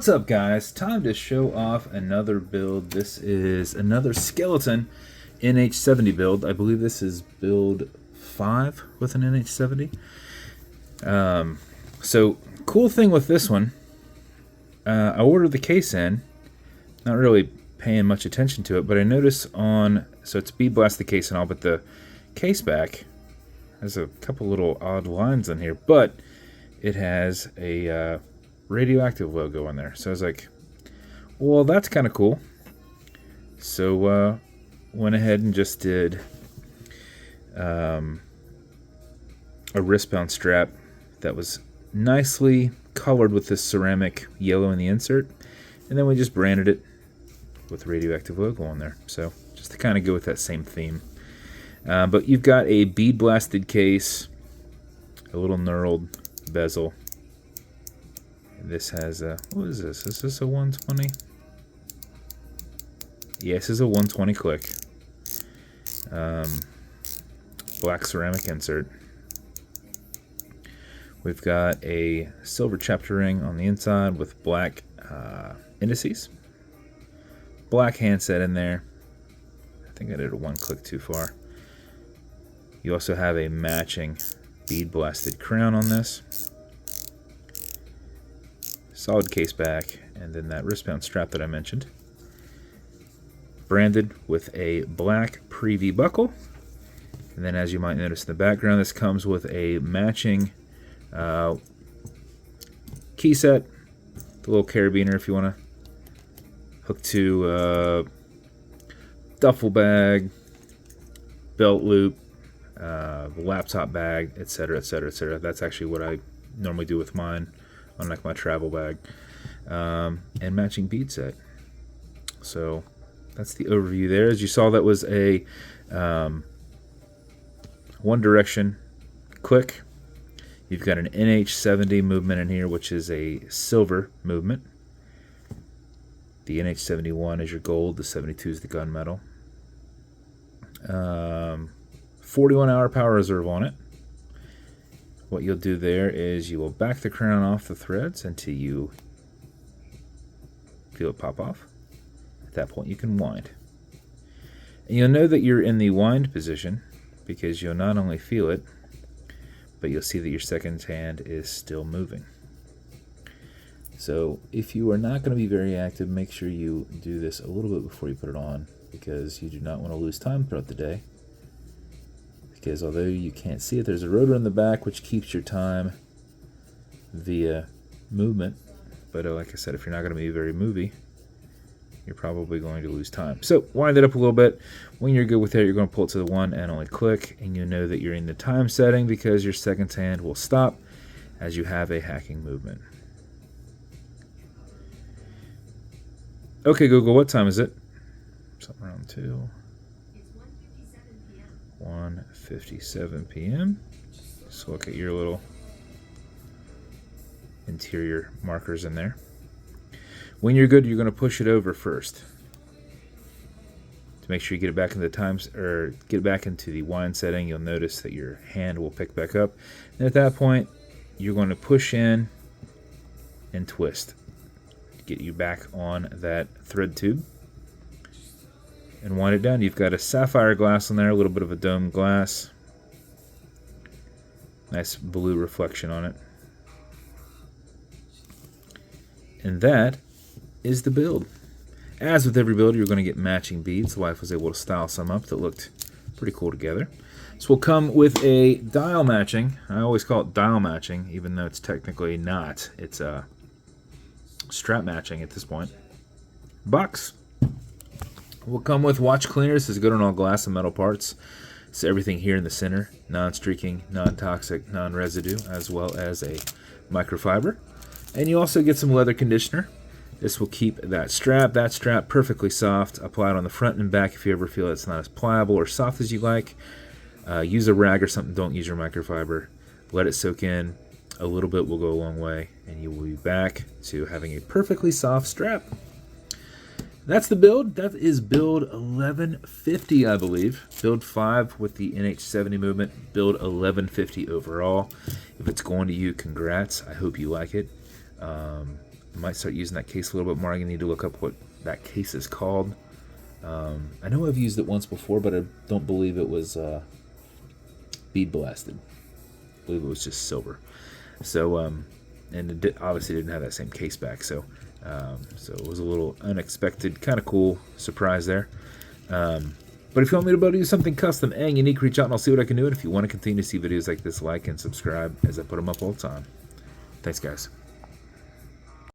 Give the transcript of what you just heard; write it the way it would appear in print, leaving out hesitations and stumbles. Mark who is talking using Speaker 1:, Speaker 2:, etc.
Speaker 1: What's up, guys? Time to show off another build. This is another skeleton NH70 build. I believe this is build 5 with an NH70. So cool thing with this one, I ordered the case in, not really paying much attention to it, but I notice so it's bead blasted case and all, but the case back has a couple little odd lines on here, but it has a Radioactive logo on there. So I was like, well, that's kind of cool. So went ahead and just did a wristband strap that was nicely colored with this ceramic yellow in the insert, and then we just branded it with Radioactive logo on there. So just to kind of go with that same theme. But you've got a bead blasted case, a little knurled bezel. This has a, what is this? Is this a 120? Yes, this is a 120 click. Black ceramic insert. We've got a silver chapter ring on the inside with black indices. Black handset in there. I think I did a one click too far. You also have a matching bead blasted crown on this. Solid case back, and then that wristband strap that I mentioned. Branded with a black Preview buckle. And then, as you might notice in the background, this comes with a matching key set, the little carabiner if you want to hook to duffel bag, belt loop, laptop bag, etc., etc., etc. That's actually what I normally do with mine, on like my travel bag, and matching bead set. So that's the overview there. As you saw, that was a one direction click. You've got an NH70 movement in here, which is a silver movement. The NH71 is your gold, the 72 is the gunmetal. 41-hour power reserve on it. What you'll do there is you will back the crown off the threads until you feel it pop off. At that point you can wind. And you'll know that you're in the wind position because you'll not only feel it, but you'll see that your second hand is still moving. So if you are not going to be very active, make sure you do this a little bit before you put it on, because you do not want to lose time throughout the day. Because although you can't see it, there's a rotor in the back which keeps your time via movement. But like I said, if you're not going to be very movie, you're probably going to lose time. So wind it up a little bit. When you're good with it, you're going to pull it to the one and only click, and you know that you're in the time setting because your second hand will stop as you have a hacking movement. Okay, Google, what time is it? Something around 2. 1:57 p.m. So look at your little interior markers in there. When you're good, you're going to push it over first to make sure you get it back into the times, or get it back into the wind setting. You'll notice that your hand will pick back up, and at that point, you're going to push in and twist to get you back on that thread tube. And wind it down. You've got a sapphire glass on there, a little bit of a domed glass. Nice blue reflection on it. And that is the build. As with every build, you're going to get matching beads. The wife was able to style some up that looked pretty cool together. This will come with a dial matching. I always call it dial matching, even though it's technically not. It's a strap matching at this point. Box will come with watch cleaners. This is good on all glass and metal parts. So everything here in the center, non-streaking, non-toxic, non-residue, as well as a microfiber. And you also get some leather conditioner. This will keep that strap perfectly soft. Apply it on the front and back if you ever feel it's not as pliable or soft as you like. Use a rag or something. Don't use your microfiber. Let it soak in. A little bit will go a long way, and you will be back to having a perfectly soft strap. That's the build. That is build 1150, I believe. Build 5 with the NH70 movement. Build 1150 overall. If it's going to you, congrats. I hope you like it. I might start using that case a little bit more. I need to look up what that case is called. I know I've used it once before, but I don't believe it was bead blasted. I believe it was just silver. So, and it obviously didn't have that same case back. So it was a little unexpected, kind of cool surprise there. But if you want me to do something custom and unique, reach out and I'll see what I can do. And if you want to continue to see videos like this, like and subscribe as I put them up all the time. Thanks, guys.